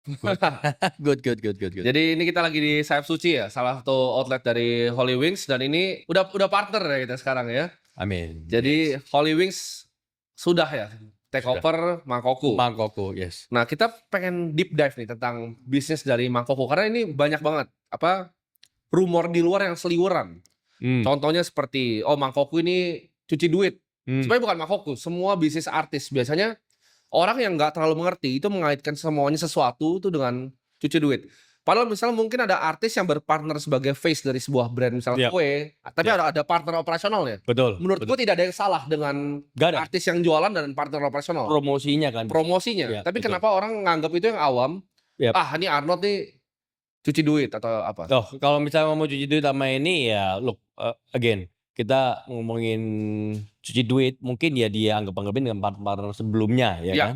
Good, good, good, good, good. Jadi ini kita lagi di Sayap Suci ya, salah satu outlet dari Holy Wings dan ini udah partner ya kita sekarang ya. Amin. Jadi Holy Wings sudah ya take Sudah. over Mangkokku. Mangkokku, yes. Nah, kita pengen deep dive nih tentang bisnis dari Mangkokku karena ini banyak banget rumor di luar yang seliweran. Contohnya seperti Mangkokku ini cuci duit. Sebenarnya bukan Mangkokku, semua bisnis artis biasanya orang yang nggak terlalu mengerti itu mengaitkan semuanya sesuatu itu dengan cuci duit. Padahal misalnya mungkin ada artis yang berpartner sebagai face dari sebuah brand misalnya Yep. kue, tapi ada partner operasional ya. Betul. Menurut gue tidak ada yang salah dengan Gak ada. artis yang jualan dan partner operasional. Promosinya kan. Promosinya. Ya, Tapi betul. kenapa orang nganggap itu yang awam? Yep. Ini Arnold nih cuci duit atau apa? Kalau misalnya mau cuci duit sama ini ya, look, again, kita ngomongin cuci duit, mungkin ya dia anggapin dengan partner sebelumnya, ya Ya. kan?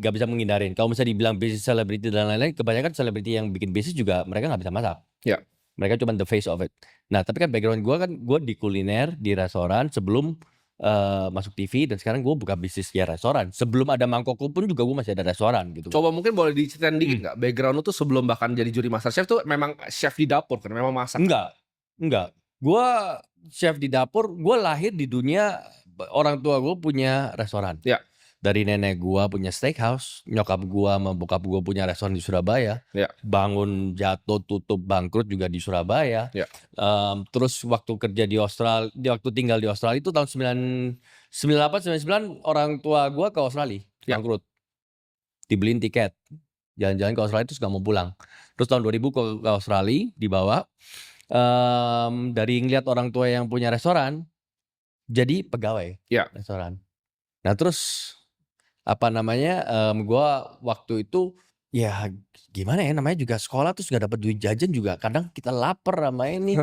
Gak bisa menghindarin. Kalau misalnya dibilang bisnis selebriti dan lain-lain, kebanyakan selebriti yang bikin bisnis juga mereka nggak bisa masak. Ya. Mereka cuma the face of it. Nah, tapi kan background gue di kuliner, di restoran sebelum masuk TV, dan sekarang gue buka bisnis ya restoran. Sebelum ada Mangkokku pun juga gue masih ada restoran gitu. Coba mungkin boleh diceritain dikit nggak? Background lu tuh sebelum bahkan jadi juri MasterChef tuh memang chef di dapur kan? Memang masak? Enggak. Gue chef di dapur. Gue lahir di dunia, orang tua gue punya restoran. Ya. Dari nenek gue punya steakhouse, nyokap gue sama bokap gue punya restoran di Surabaya. Ya. Bangun, jatuh, tutup, bangkrut juga di Surabaya. Ya. Terus waktu kerja di Australia, waktu tinggal di Australia itu tahun 98, 99 orang tua gue ke Australia, Ya. bangkrut. Dibeliin tiket, jalan-jalan ke Australia terus gak mau pulang. Terus tahun 2000 ke Australia, dibawa. Dari ngeliat orang tua yang punya restoran, jadi pegawai Ya. restoran. Nah terus gue waktu itu ya gimana ya, namanya juga sekolah terus gak dapet duit jajan juga, kadang kita lapar sama ini.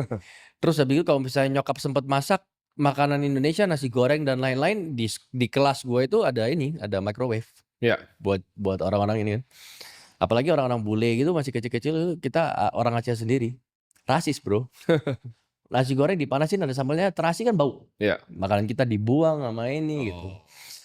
Terus habis itu kalau misalnya nyokap sempet masak makanan Indonesia, nasi goreng dan lain-lain, di kelas gue itu ada microwave. Ya. Buat orang-orang ini kan. Apalagi orang-orang bule gitu masih kecil-kecil, kita orang Aceh sendiri. Rasis bro. Nasi goreng dipanasin ada sambalnya, terasi kan bau. Ya. Makanan kita dibuang sama ini gitu.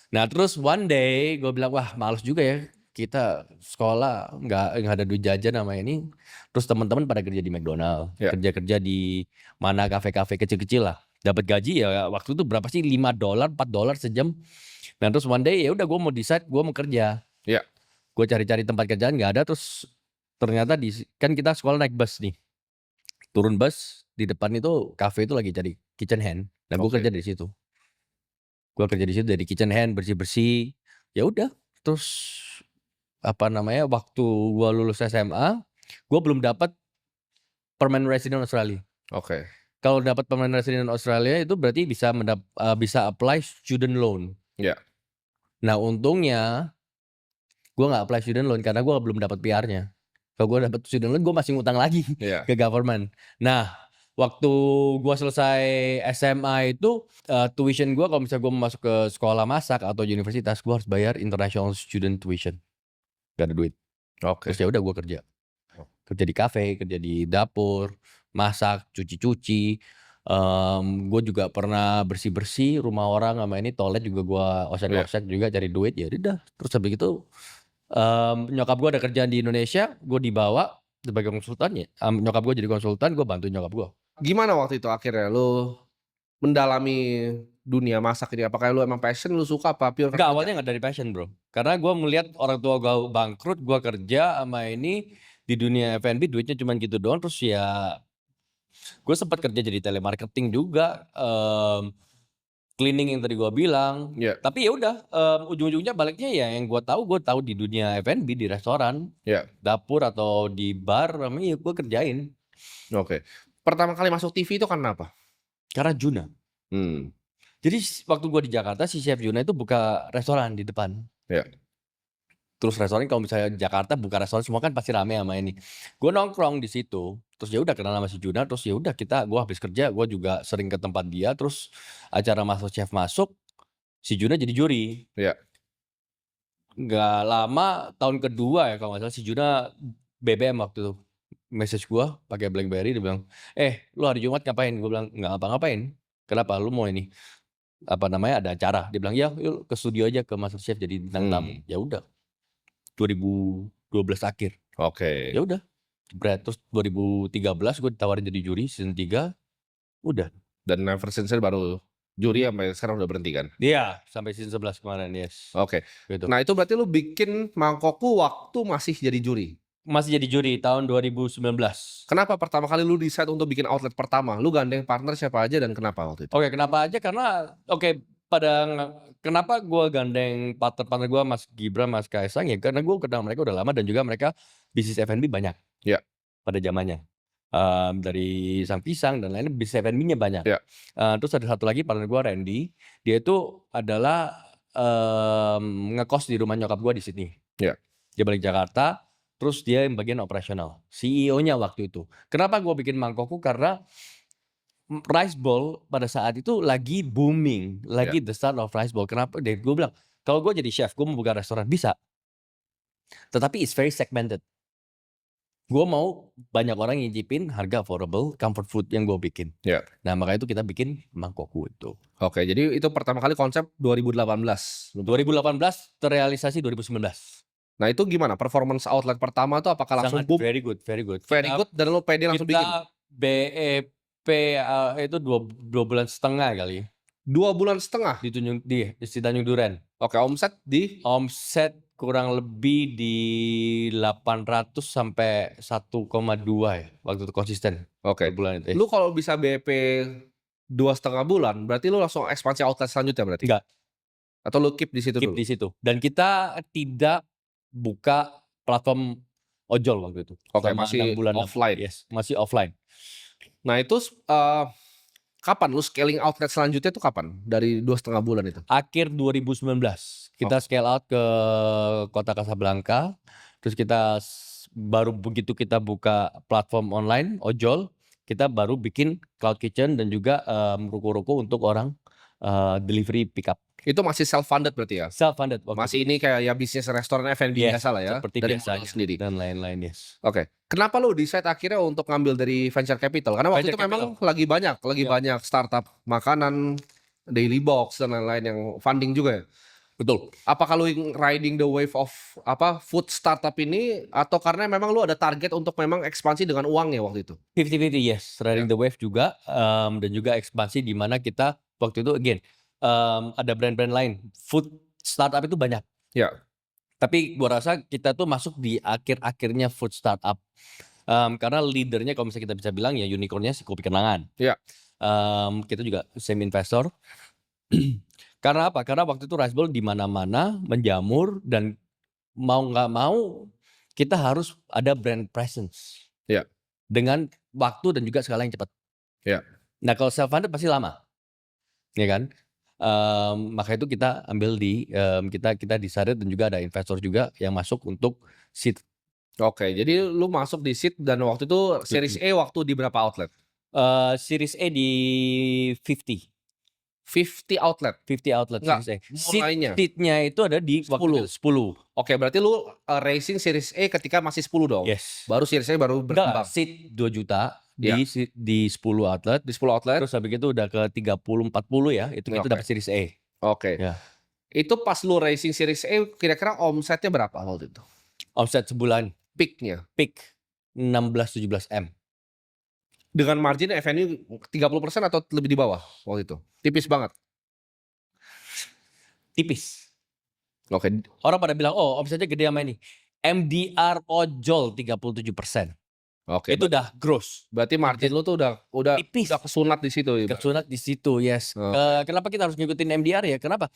Nah terus one day gue bilang, wah males juga ya kita sekolah nggak ada duit jajan sama ini. Terus teman-teman pada kerja di McDonald, Ya. kerja di mana kafe-kafe kecil-kecil lah. Dapat gaji ya waktu itu berapa sih, $5, $4 sejam. Nah terus one day ya udah gue mau decide gue mau kerja. Ya. Gue cari-cari tempat kerjaan nggak ada, terus ternyata kan kita sekolah naik bus nih. Turun bus, di depan itu kafe itu lagi cari kitchen hand. Dan gue kerja di situ. Gue kerja di situ dari kitchen hand, bersih-bersih. Ya udah, terus waktu gue lulus SMA, gue belum dapat permanent resident Australia. Oke. Kalau dapat permanent resident Australia itu berarti bisa apply student loan. Ya. Nah untungnya gue nggak apply student loan karena gue belum dapat PR-nya. Kalau gue dapat student loan, gue masih ngutang lagi Ya. ke government. Nah waktu gue selesai SMA itu, tuition gue kalau misalnya gue mau masuk ke sekolah masak atau universitas, gue harus bayar international student tuition. Gak ada duit. Oke. Terus ya udah gue kerja di kafe, kerja di dapur, masak, cuci-cuci. Gue juga pernah bersih-bersih rumah orang sama ini, toilet juga gue osek-osek juga cari duit. Ya udah, terus habis itu nyokap gue ada kerjaan di Indonesia, gue dibawa sebagai konsultan ya. Nyokap gue jadi konsultan, gue bantu nyokap gue. Gimana waktu itu akhirnya lu mendalami dunia masak ini? Apakah lu emang passion, lu suka apa pure? Enggak, awalnya gak dari passion bro. Karena gue melihat orang tua gue bangkrut, gue kerja sama ini di dunia F&B, duitnya cuma gitu doang. Terus ya gue sempat kerja jadi telemarketing juga, cleaning yang tadi gue bilang. Ya. Tapi ya udah, ujung-ujungnya baliknya ya yang gue tahu di dunia F&B, di restoran, Ya. dapur atau di bar, namanya gue kerjain. Oke. Pertama kali masuk TV itu karena apa? Karena Juna. Jadi waktu gue di Jakarta, si chef Juna itu buka restoran di depan. Ya. Terus restoran kalau misalnya di Jakarta buka restoran semua kan pasti rame sama ini. Gue nongkrong di situ. Terus ya udah kenal sama si Juna. Terus ya udah gue habis kerja, gue juga sering ke tempat dia. Terus acara MasterChef masuk, si Juna jadi juri. Ya. Nggak lama, tahun kedua ya kalau nggak salah, si Juna BBM waktu itu. Message gue pakai BlackBerry, dia bilang, lu hari Jumat ngapain? Gue bilang nggak ngapa-ngapain. Kenapa? Lu mau ini ada acara? Dia bilang ya, yuk ke studio aja ke MasterChef jadi bintang tamu. Ya udah. 2012 akhir. Oke. Ya udah, jebret. Terus 2013 gue ditawarin jadi juri season 3, udah. Dan ever since baru juri sampai sekarang udah berhenti kan? Iya, sampai season 11 kemarin, yes. Oke. Gitu. Nah itu berarti lu bikin Mangkokku waktu masih jadi juri? Masih jadi juri tahun 2019. Kenapa pertama kali lu decide untuk bikin outlet pertama? Lu gandeng partner siapa aja dan kenapa waktu itu? Oke, kenapa aja? Karena kenapa gue gandeng partner-partner gue Mas Gibran, Mas Kaisang ya karena gue kenal mereka udah lama dan juga mereka bisnis F&B banyak. Ya. Pada zamannya. Dari Sang Pisang dan lainnya bisnis F&B-nya banyak. Ya. Terus ada satu lagi partner gue Randy, dia itu adalah ngekos di rumah nyokap gue di Sydney. Ya. Dia balik Jakarta, terus dia yang bagian operasional, CEO-nya waktu itu. Kenapa gue bikin Mangkokku? Karena rice bowl pada saat itu lagi booming, lagi the start of rice bowl. Kenapa? Gue bilang, kalau gue jadi chef, gue mau buka restoran bisa. Tetapi it's very segmented. Gue mau banyak orang nyicipin harga affordable, comfort food yang gue bikin. Ya. Nah makanya itu kita bikin Mangkokku itu. Oke, jadi itu pertama kali konsep 2018. 2018 terrealisasi 2019. Nah itu gimana? Performance outlet pertama tuh apakah langsung boom? Very good, very good. Very good dan lo pede langsung bikin? Kita BEP itu 2 bulan setengah kali. 2 bulan setengah? Di Tanjung Duren. Oke, omset di? Omset kurang lebih di 800 sampai 1,2 ya waktu itu konsisten. Oke. Bulan itu. Lu kalau bisa BEP 2,5 bulan, berarti lu langsung ekspansi outlet selanjutnya berarti? Enggak. Atau lu keep di situ Keep dulu? di situ. Dan kita tidak buka platform ojol waktu itu. Oke, Selama masih 6 bulan offline. Yes, masih offline. Nah itu kapan lu scaling outlet selanjutnya itu kapan? Dari 2,5 bulan itu? Akhir 2019 kita scale out ke Kota Kasablanka. Terus kita baru begitu kita buka platform online ojol, kita baru bikin cloud kitchen dan juga ruko-ruko untuk orang delivery pick up. Itu masih self funded berarti ya? Self funded. Masih ini kayak ya bisnis restoran F&B biasa lah ya? Seperti dari biasanya sendiri dan lain-lain, yes. Oke. Kenapa lu decide akhirnya untuk ngambil dari venture capital? Karena waktu itu memang lagi banyak startup makanan, daily box dan lain-lain yang funding juga ya. Betul. Apakah lu riding the wave of food startup ini atau karena memang lu ada target untuk memang ekspansi dengan uangnya waktu itu? 50-50, yes. Riding the wave juga dan juga ekspansi di mana kita waktu itu again ada brand-brand lain. Food startup itu banyak. Ya. Tapi gua rasa kita tuh masuk di akhir-akhirnya food startup. Karena leadernya kalau misalnya kita bisa bilang ya unicornnya si Kopi Kenangan. Ya. Kita juga same investor. Karena apa? Karena waktu itu rice bowl di mana-mana menjamur dan mau nggak mau kita harus ada brand presence. Ya. Dengan waktu dan juga skala yang cepat. Ya. Nah kalau self funded pasti lama, ya kan? Maka itu kita ambil kita decided dan juga ada investor juga yang masuk untuk seed. Oke, jadi lu masuk di seed dan waktu itu series A waktu di berapa outlet? Series A di 50 outlet. 50 outlet. Enggak, Series A. mulainya. Seednya itu ada di 10. Oke, berarti lu raising series A ketika masih 10 dong? Yes. Baru series A baru berkembang? Enggak, seed 2 juta Ya. di 10 outlet. Di 10 outlet? Terus habis itu udah ke 30-40 ya, itu dapat series A. Oke. Ya. Itu pas lu raising series A kira-kira omsetnya berapa waktu itu? Omset sebulan Peaknya? peak 16-17 M. Dengan margin F&B 30% atau lebih di bawah waktu itu? Tipis banget? Tipis. Oke. Orang pada bilang, oh omsetnya gede sama ini. MDR ojol 37%. Oke. Itu udah gross. Berarti margin lu tuh udah tipis. Udah kesunat di situ. Kesunat di situ, yes. Kenapa kita harus ngikutin MDR ya? Kenapa?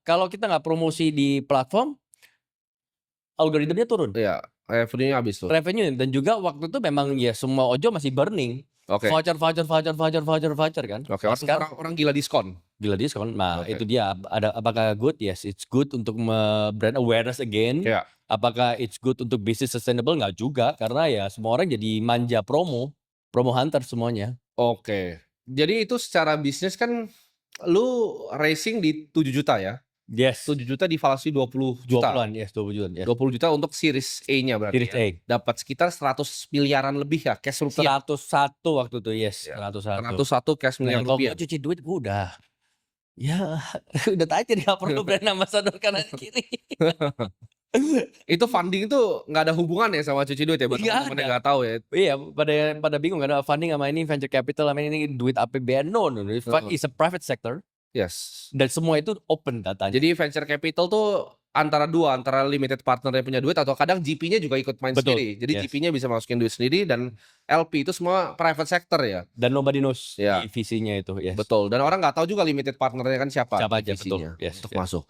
Kalau kita nggak promosi di platform, algoritmanya turun. Iya, revenue-nya habis tuh. Revenue dan juga waktu itu memang ya semua ojol masih burning. Oke. Voucher kan. Oke, orang gila diskon. Gila diskon. Nah, Oke. itu dia. Apakah good? Yes, it's good untuk brand awareness again. Iya. Apakah it's good untuk business sustainable? Nggak juga. Karena ya semua orang jadi manja promo hunter semuanya. Oke. Jadi itu secara bisnis kan lu racing di 7 juta ya? Yes. 7 juta divaluasi 20 juta. 20-an, yes, 20 juta. Yes. 20 juta untuk series A-nya berarti. Series ya? A. Dapat sekitar 100 miliaran lebih ya cash rupiah. 101 waktu itu, yes. 101 cash miliar kalau rupiah. gue cuci duit gue udah. Ya, udah aja nggak perlu brand ambassador kanan kiri. Itu funding itu nggak ada hubungannya sama cuci duit ya buat Nggak teman-teman yang ada. nggak tahu ya? Iya, pada bingung kan funding sama ini venture capital sama ini duit APBN. No. Heeh. It's a private sector Yes. dan semua itu open datanya. Jadi venture capital tuh antara limited partner yang punya duit atau kadang GP-nya juga ikut main Betul. sendiri. Jadi Yes. GP-nya bisa masukin duit sendiri dan LP itu semua private sector ya. Dan nobody knows Ya. di visinya itu. Yes. Betul. Dan orang nggak tahu juga limited partnernya kan siapa Siapa di aja, betul. visinya Yes, untuk yes. masuk.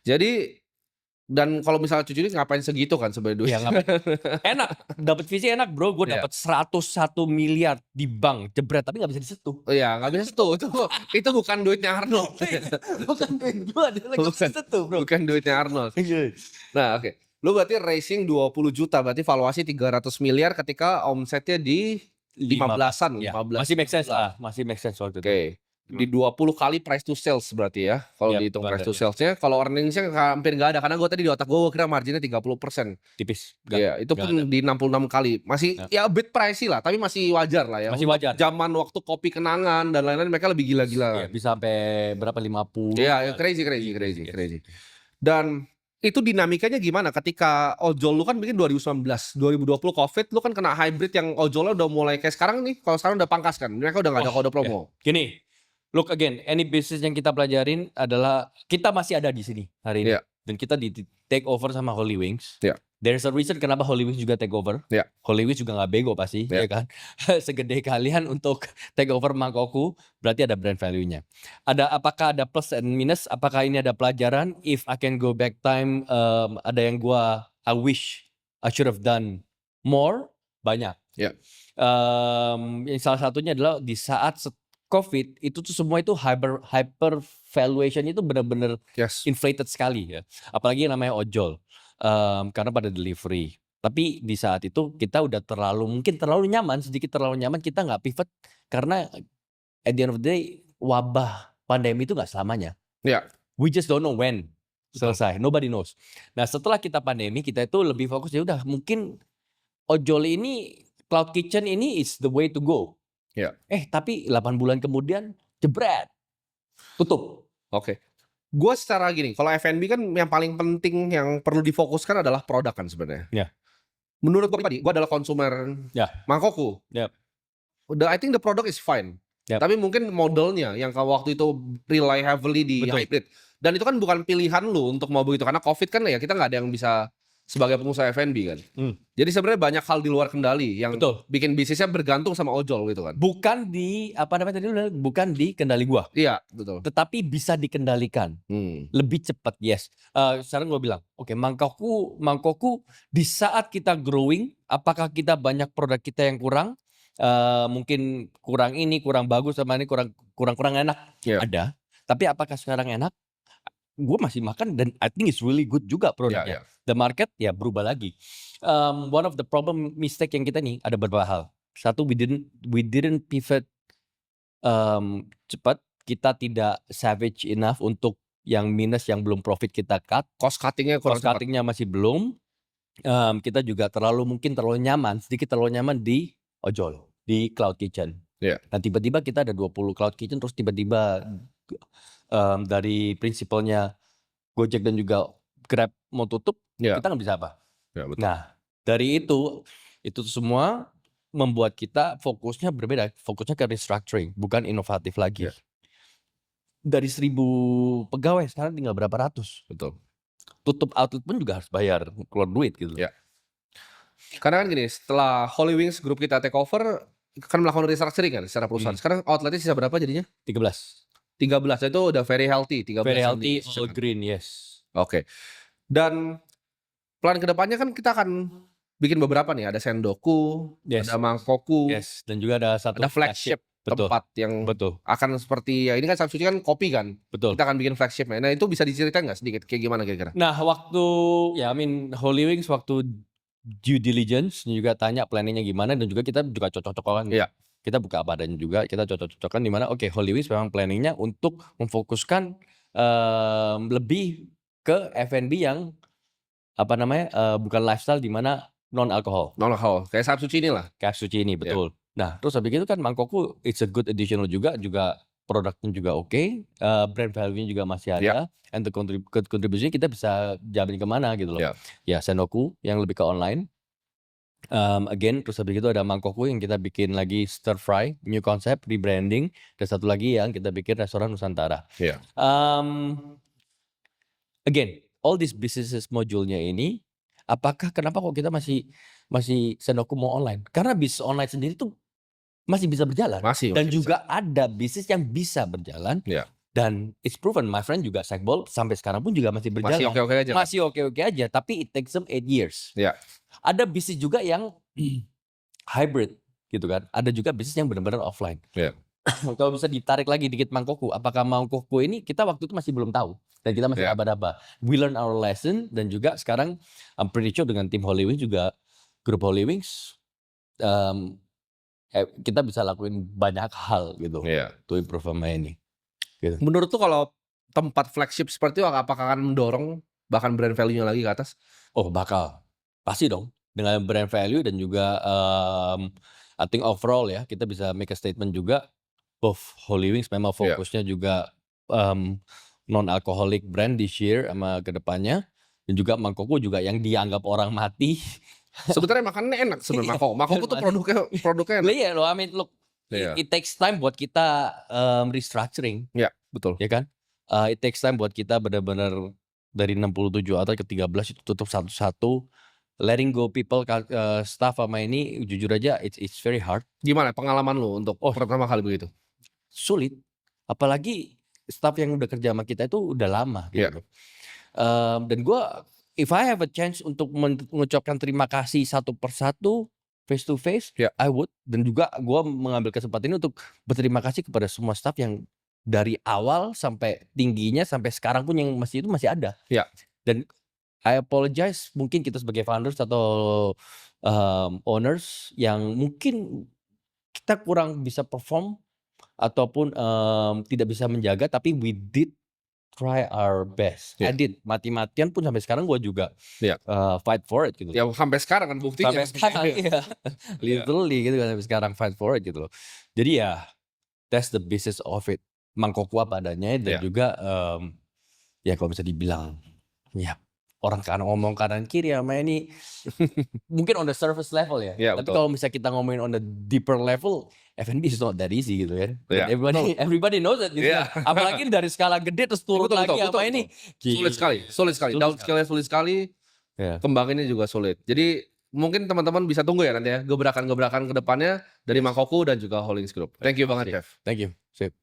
Jadi dan kalau misalnya cuci duit ngapain segitu kan sebenarnya duit. Ya, enak, dapat visi enak bro. Gue Iya. dapat 101 miliar di bank jebret, tapi nggak bisa disentuh. Oh iya, nggak bisa sentuh. Itu bukan duitnya Arnold. Bukan duit gue, dia nggak bisa sentuh bro. Bukan duitnya Arnold. Nah, oke. Lu berarti raising 20 juta, berarti valuasi 300 miliar ketika omsetnya di 15-an, Ya, 15. masih make sense lah, masih make sense waktu itu. Oke. Di 20 kali price to sales berarti ya. Kalau Yap, dihitung price to bener. sales-nya, kalau earnings-nya hampir nggak ada. Karena gue tadi di otak gue kira marginnya 30%. Tipis. Iya, itu pun di 66 kali. Masih ya a bit pricey lah, tapi masih wajar lah ya. Masih Untuk wajar. zaman waktu kopi kenangan dan lain-lain mereka lebih gila-gila. Iya, bisa sampai berapa 50. Iya, crazy. Dan itu dinamikanya gimana ketika ojol lu kan bikin 2019, 2020 Covid lu kan kena hybrid yang ojolnya udah mulai kayak sekarang nih. Kalau sekarang udah pangkas kan. Mereka udah nggak ada kode promo. Gini, look again, any business yang kita pelajarin adalah kita masih ada di sini hari ini. Iya. Dan kita di take over sama Holy Wings. Iya. There's a reason kenapa Holy Wings juga take over. Iya. Holy Wings juga nggak bego pasti, Iya. ya kan? Segede kalian untuk take over Mangkokku, berarti ada brand value-nya. Apakah ada plus and minus? Apakah ini ada pelajaran? If I can go back time, ada yang I wish I should have done more, banyak. Iya. Yang salah satunya adalah di saat COVID itu tuh semua itu hyper valuation itu benar-benar Yes. inflated sekali ya. Apalagi yang namanya ojol. Karena pada delivery. Tapi di saat itu kita udah sedikit terlalu nyaman, kita nggak pivot karena at the end of the day wabah pandemi itu nggak selamanya. Iya. We just don't know when selesai. Nobody knows. Nah, setelah kita pandemi kita itu lebih fokus ya udah mungkin ojol ini cloud kitchen ini is the way to go. Iya. Tapi 8 bulan kemudian jebret. Tutup. Oke. Gue secara gini, kalau F&B kan yang paling penting yang perlu difokuskan adalah produk kan sebenarnya. Ya. Menurut gue pribadi, gue adalah konsumer Mangkokku. Yep. I think the product is fine. Yep. Tapi mungkin modelnya yang waktu itu rely heavily di Betul. hybrid. Dan itu kan bukan pilihan lu untuk mau begitu. Karena COVID kan ya kita nggak ada yang bisa sebagai pengusaha F&B kan. Jadi sebenarnya banyak hal di luar kendali yang Betul. bikin bisnisnya bergantung sama ojol gitu kan. Bukan bukan di kendali gua. Iya, betul. Tetapi bisa dikendalikan. Lebih cepat, yes. Sekarang gua bilang, oke, Mangkokku di saat kita growing, apakah kita banyak produk kita yang kurang? Mungkin kurang ini, kurang bagus sama ini kurang enak. Yeah. Ada. Tapi apakah sekarang enak? Gue masih makan dan I think it's really good juga produknya. The market ya berubah lagi. One of the problem mistake yang kita nih ada beberapa hal. Satu, we didn't pivot cepat. Kita tidak savage enough untuk yang minus, yang belum profit kita cut. Cost cuttingnya kurang cepat. Cost cuttingnya masih belum. Kita juga sedikit terlalu nyaman di ojol, di cloud kitchen. Yeah. Nah tiba-tiba kita ada 20 cloud kitchen, terus tiba-tiba dari prinsipalnya Gojek dan juga Grab mau tutup, kita nggak bisa apa. Betul. Nah dari itu semua membuat kita fokusnya berbeda, fokusnya ke restructuring, bukan inovatif lagi. Dari 1.000 pegawai sekarang tinggal berapa ratus. Betul. Tutup outlet pun juga harus bayar, keluar duit gitu. Karena kan gini, setelah Holy Wings grup kita take over kan melakukan restructuring kan secara perusahaan. Sekarang outletnya sisa berapa jadinya? 13 itu udah very healthy. 13 very healthy, all green, yes. Oke. Dan plan kedepannya kan kita akan bikin beberapa nih. Ada Sendoku, ada Mangkokku, dan juga ada flagship tempat yang akan seperti ya ini kan Samsuci kan kopi kan. Betul. Kita akan bikin flagshipnya. Nah itu bisa diceritain nggak sedikit kayak gimana kira-kira? Nah waktu Holy Wings waktu due diligence juga tanya planningnya gimana dan juga kita juga cocok-cocokan. Iya. Kita buka apa adanya juga, kita cocok-cocokan di mana Holy Wings memang planningnya untuk memfokuskan lebih ke F&B yang bukan lifestyle di mana non alkohol. Kayak Samsuci ini lah. Kayak Suci ini betul. Nah terus habis itu kan Mangkokku it's a good additional juga produknya juga oke, brand value-nya juga masih ada, and the contribution kita bisa jamin kemana gitu loh. Ya Sendoku yang lebih ke online. Again, terus habis itu ada Mangkokku yang kita bikin lagi stir fry, new concept, rebranding, dan satu lagi yang kita bikin restoran Nusantara. Again, all these businesses module-nya ini, kenapa kok kita masih Sendoku mau online? Karena bisnis online sendiri tuh masih bisa berjalan. Dan juga ada bisnis yang bisa berjalan. Dan it's proven, my friend juga Sekbol sampai sekarang pun juga masih berjalan. Masih oke-oke aja, tapi it takes them 8 years. Ada bisnis juga yang hybrid gitu kan. Ada juga bisnis yang benar-benar offline. Kalau bisa ditarik lagi dikit Mangkokku, apakah Mangkokku ini kita waktu itu masih belum tahu dan kita masih aba-aba. We learn our lesson, dan juga sekarang I'm pretty sure dengan tim Holy Wings juga, grup Holy Wings, kita bisa lakuin banyak hal gitu to improve sama ini. Gitu. Menurut tuh kalau tempat flagship seperti itu apakah akan mendorong bahkan brand value-nya lagi ke atas? Oh bakal, pasti dong. Dengan brand value dan juga I think overall ya kita bisa make a statement juga. Both Holy Wings memang fokusnya juga non-alcoholic brand this year sama kedepannya, dan juga Mangkokku juga yang dianggap orang mati. Sebenarnya makannya enak sebenarnya Mangkokku tuh produknya enak. Iya loh, I mean look, it takes time buat kita restructuring. Betul. Ya kan? It takes time buat kita benar-benar dari 67 atau ke 13 itu tutup satu-satu. Letting go people, staff sama ini jujur aja it's very hard. Gimana pengalaman lu untuk pertama kali begitu? Sulit. Apalagi staff yang udah kerja sama kita itu udah lama gitu. Dan gue, if I have a chance untuk mengucapkan terima kasih satu persatu face to face, I would. Dan juga gue mengambil kesempatan ini untuk berterima kasih kepada semua staff yang dari awal sampai tingginya sampai sekarang pun yang masih ada. Dan I apologize mungkin kita sebagai founders atau owners yang mungkin kita kurang bisa perform ataupun tidak bisa menjaga, tapi we did try our best. I did mati-matian pun sampai sekarang gue juga fight for it gitu. Ya sampai sekarang kan buktinya. Sampai sekarang ya. Literally gitu kan, sampai sekarang fight for it gitu loh. Jadi ya that's the business of it. Mangkokku apa adanya, dan juga ya kalau bisa dibilang ya orang kan ngomong kanan kiri sama ini mungkin on the surface level ya. Tapi kalau misalnya kita ngomongin on the deeper level, F&B is not that easy gitu kan. Everybody knows that gitu. Apalagi dari skala gede terus turun lagi apa ini. Sulit sekali. Down scale-nya sulit sekali. Kembanginnya juga sulit. Jadi mungkin teman-teman bisa tunggu ya nanti ya gebrakan-gebrakan ke depannya dari Mangkokku dan juga Holy Wings Group. Thank you banget, Chef. Thank you. Sip.